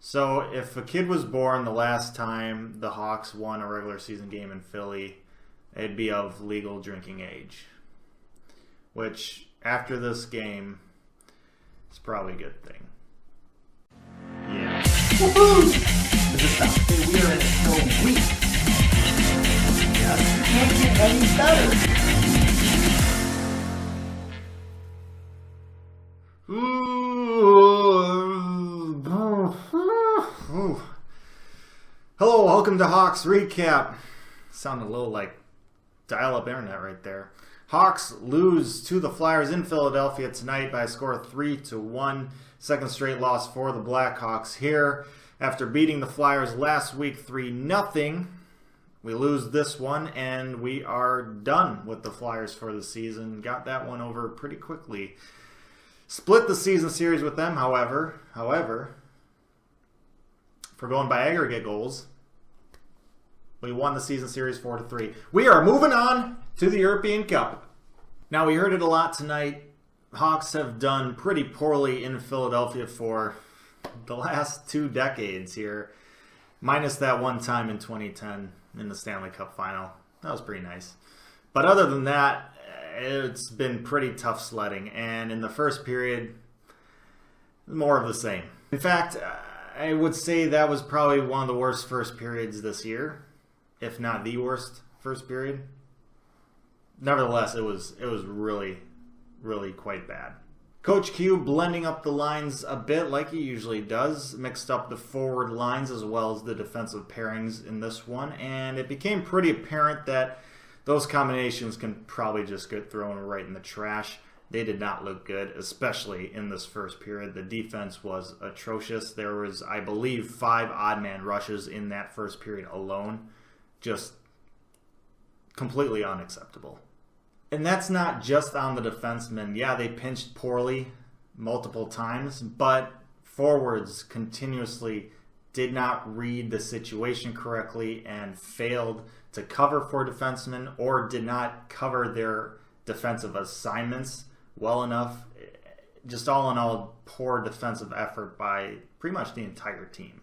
So if a kid was born the last time the Hawks won a regular season game in Philly, it'd be of legal drinking age. Which, after this game, is probably a good thing. Yeah. Woohoo! We are in so weak. Yeah, can't get any better. Hello, welcome to Hawks Recap. Sounded a little like dial-up internet right there. Hawks lose to the Flyers in Philadelphia tonight by a score of 3-1. Second straight loss for the Blackhawks here. After beating the Flyers last week 3-0, we lose this one and we are done with the Flyers for the season. Got that one over pretty quickly. Split the season series with them, however, if we're going by aggregate goals, we won the season series 4-3. We are moving on to the European Cup. Now, we heard it a lot tonight. Hawks have done pretty poorly in Philadelphia for the last 2 decades here, minus that one time in 2010 in the Stanley Cup final. That was pretty nice. But other than that, it's been pretty tough sledding, and in the first period, more of the same. In fact, I would say that was probably one of the worst first periods this year, if not the worst first period. Nevertheless, it was really, really quite bad. Coach Q blending up the lines a bit like he usually does, mixed up the forward lines as well as the defensive pairings in this one, and it became pretty apparent that those combinations can probably just get thrown right in the trash. They did not look good, especially in this first period. The defense was atrocious. There was, I believe, 5 odd man rushes in that first period alone. Just completely unacceptable. And that's not just on the defensemen. Yeah, they pinched poorly multiple times, but forwards continuously did not read the situation correctly and failed to cover for defensemen or did not cover their defensive assignments well enough. Just all in all, poor defensive effort by pretty much the entire team.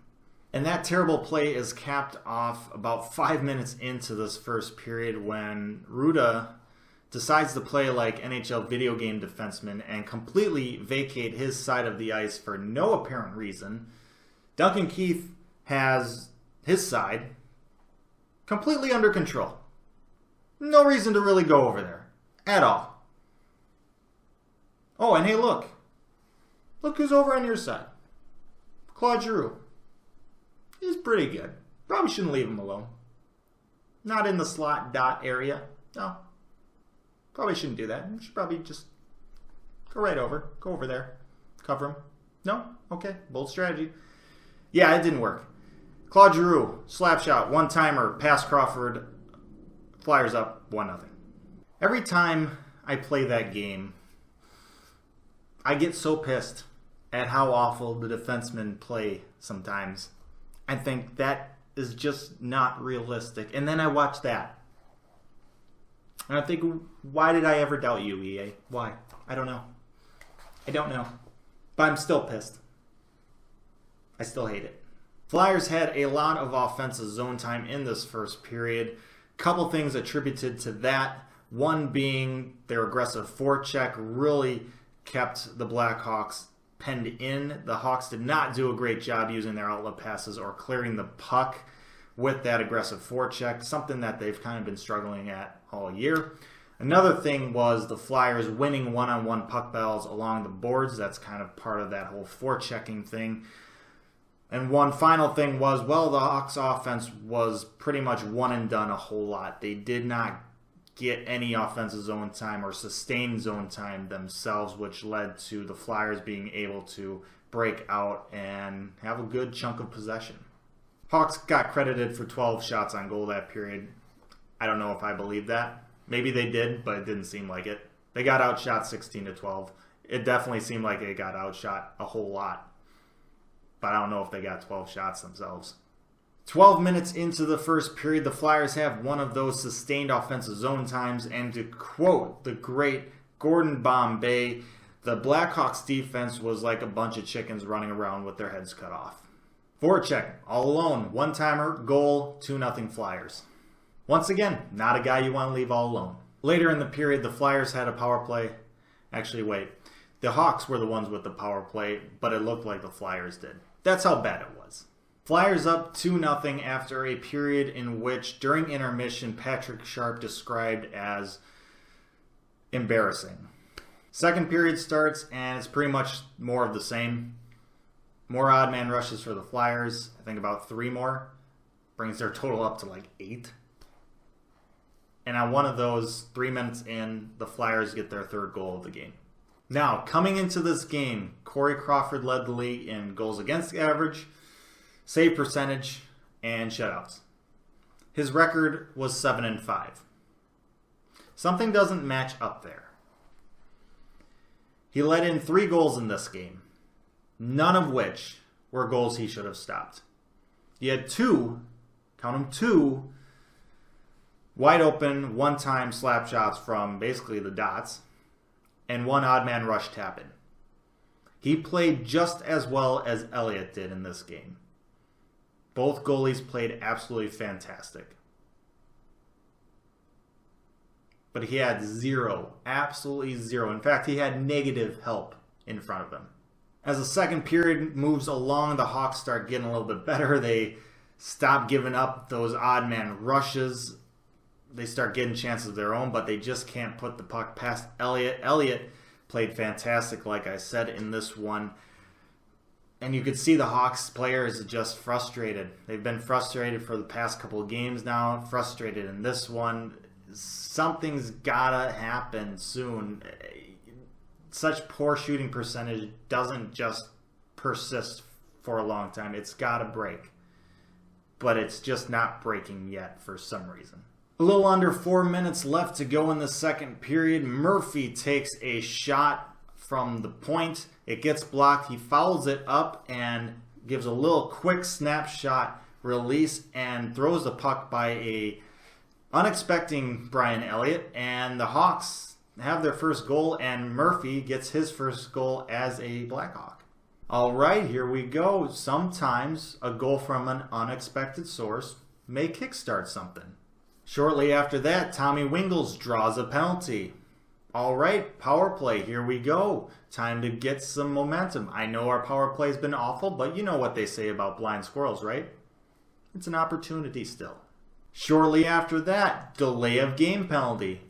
And that terrible play is capped off about 5 minutes into this first period when Ruda decides to play like NHL video game defenseman and completely vacate his side of the ice for no apparent reason. Duncan Keith has his side completely under control. No reason to really go over there at all. Oh, and hey, look. Look who's over on your side. Claude Giroux. He's pretty good. Probably shouldn't leave him alone. Not in the slot dot area. No. Probably shouldn't do that. You should probably just go right over. Go over there. Cover him. No? Okay. Bold strategy. Yeah, it didn't work. Claude Giroux, slap shot, one-timer, pass Crawford, Flyers up 1-0. Every time I play that game, I get so pissed at how awful the defensemen play sometimes. I think that is just not realistic. And then I watch that. And I think, why did I ever doubt you, EA? Why? I don't know. But I'm still pissed. I still hate it. Flyers had a lot of offensive zone time in this first period. Couple things attributed to that. One being their aggressive forecheck really kept the Blackhawks penned in. The Hawks did not do a great job using their outlet passes or clearing the puck with that aggressive forecheck, something that they've kind of been struggling at all year. Another thing was the Flyers winning one-on-one puck battles along the boards. That's kind of part of that whole forechecking thing. And one final thing was, well, the Hawks offense was pretty much one and done a whole lot. They did not get any offensive zone time or sustained zone time themselves, which led to the Flyers being able to break out and have a good chunk of possession. Hawks got credited for 12 shots on goal that period. I don't know if I believe that. Maybe they did, but it didn't seem like it. They got outshot 16-12. It definitely seemed like they got outshot a whole lot. But I don't know if they got 12 shots themselves. 12 minutes into the first period, the Flyers have one of those sustained offensive zone times, and to quote the great Gordon Bombay, the Blackhawks defense was like a bunch of chickens running around with their heads cut off. Voracek, all alone. One-timer, goal, 2-0 Flyers. Once again, not a guy you want to leave all alone. Later in the period, the Flyers had a power play. Actually, wait. The Hawks were the ones with the power play, but it looked like the Flyers did. That's how bad it was. Flyers up 2-0 after a period in which, during intermission, Patrick Sharp described as embarrassing. Second period starts, and it's pretty much more of the same. More odd man rushes for the Flyers. I think about 3 more. Brings their total up to like 8. And on one of those, 3 minutes in, the Flyers get their 3rd goal of the game. Now, coming into this game, Corey Crawford led the league in goals against average, save percentage, and shutouts. His record was 7-5. Something doesn't match up there. He let in 3 goals in this game, none of which were goals he should have stopped. He had 2, count them 2, wide open one-time slap shots from basically the dots, and 1 odd man rush tap in. He played just as well as Elliott did in this game. Both goalies played absolutely fantastic. But he had 0, absolutely 0. In fact, he had negative help in front of him. As the second period moves along, the Hawks start getting a little bit better. They stop giving up those odd man rushes. They start getting chances of their own, but they just can't put the puck past Elliott. Elliott played fantastic, like I said, in this one. And you could see the Hawks players just frustrated. They've been frustrated for the past couple of games now, frustrated in this one. Something's gotta happen soon. Such poor shooting percentage doesn't just persist for a long time. It's gotta break. But it's just not breaking yet for some reason. A little under 4 minutes left to go in the second period. Murphy takes a shot from the point. It gets blocked. He fouls it up and gives a little quick snapshot release and throws the puck by a unexpected Brian Elliott. And the Hawks have their first goal, and Murphy gets his first goal as a Blackhawk. All right, here we go. Sometimes a goal from an unexpected source may kickstart something. Shortly after that, Tommy Wingles draws a penalty. All right, power play, here we go. Time to get some momentum. I know our power play's been awful, but you know what they say about blind squirrels, right? It's an opportunity still. Shortly after that, delay of game penalty.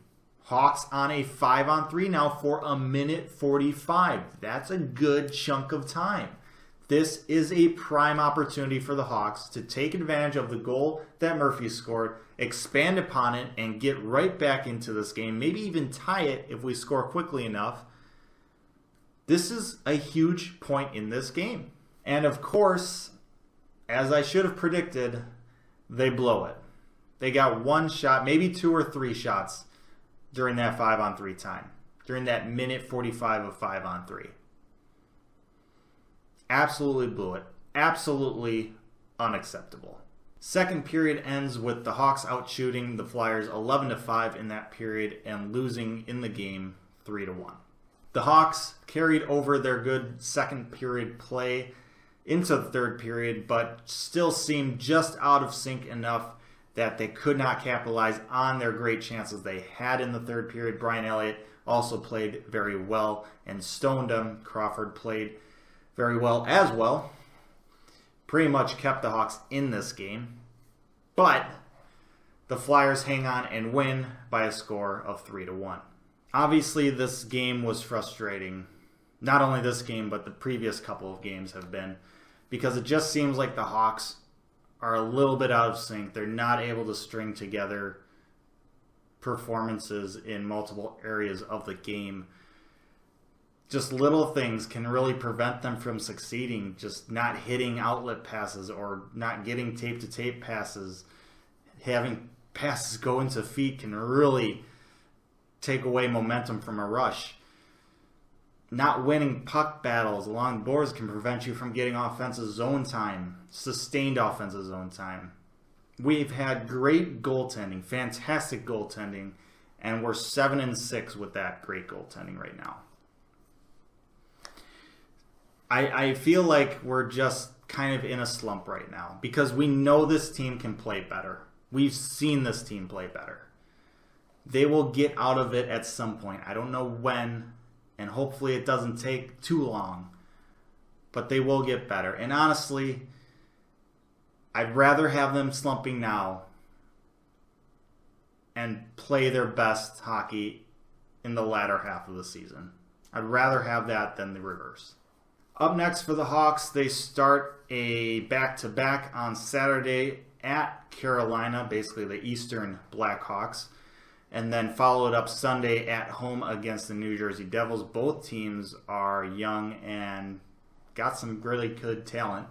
Hawks on a 5-on-3 now for 1:45. That's a good chunk of time. This is a prime opportunity for the Hawks to take advantage of the goal that Murphy scored, expand upon it, and get right back into this game. Maybe even tie it if we score quickly enough. This is a huge point in this game. And of course, as I should have predicted, they blow it. They got 1 shot, maybe 2 or 3 shots during that 5-on-3 time. During that 1:45 of 5-on-3. Absolutely blew it. Absolutely unacceptable. Second period ends with the Hawks outshooting the Flyers 11-5 in that period and losing in the game 3-1. The Hawks carried over their good second period play into the third period, but still seemed just out of sync enough that they could not capitalize on their great chances they had in the third period. Brian Elliott also played very well and stoned him. Crawford played very well as well. Pretty much kept the Hawks in this game. But the Flyers hang on and win by a score of 3-1. Obviously, this game was frustrating. Not only this game, but the previous couple of games have been. Because it just seems like the Hawks are a little bit out of sync. They're not able to string together performances in multiple areas of the game. Just little things can really prevent them from succeeding. Just not hitting outlet passes or not getting tape-to-tape passes. Having passes go into feet can really take away momentum from a rush. Not winning puck battles along boards can prevent you from getting offensive zone time, sustained offensive zone time. We've had great goaltending, fantastic goaltending, and we're 7-6 with that great goaltending right now. I feel like we're just kind of in a slump right now because we know this team can play better. We've seen this team play better. They will get out of it at some point. I don't know when, and hopefully it doesn't take too long, but they will get better. And honestly, I'd rather have them slumping now and play their best hockey in the latter half of the season. I'd rather have that than the reverse. Up next for the Hawks, they start a back-to-back on Saturday at Carolina, basically the Eastern Blackhawks, and then followed up Sunday at home against the New Jersey Devils. Both teams are young and got some really good talent.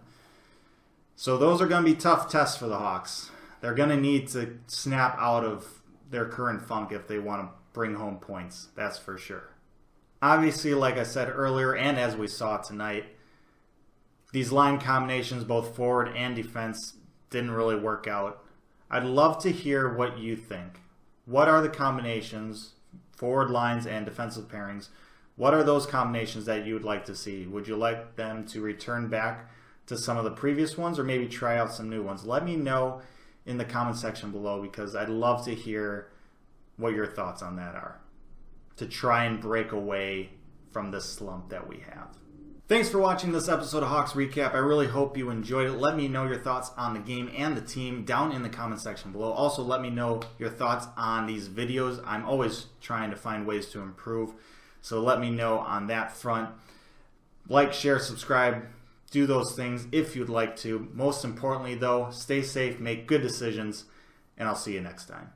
So those are going to be tough tests for the Hawks. They're going to need to snap out of their current funk if they want to bring home points. That's for sure. Obviously, like I said earlier, and as we saw tonight, these line combinations, both forward and defense, didn't really work out. I'd love to hear what you think. What are the combinations, forward lines and defensive pairings? What are those combinations that you would like to see? Would you like them to return back to some of the previous ones or maybe try out some new ones? Let me know in the comment section below because I'd love to hear what your thoughts on that are, to try and break away from this slump that we have. Thanks for watching this episode of Hawks Recap. I really hope you enjoyed it. Let me know your thoughts on the game and the team down in the comment section below. Also, let me know your thoughts on these videos. I'm always trying to find ways to improve, so let me know on that front. Like, share, subscribe, do those things if you'd like to. Most importantly, though, stay safe, make good decisions, and I'll see you next time.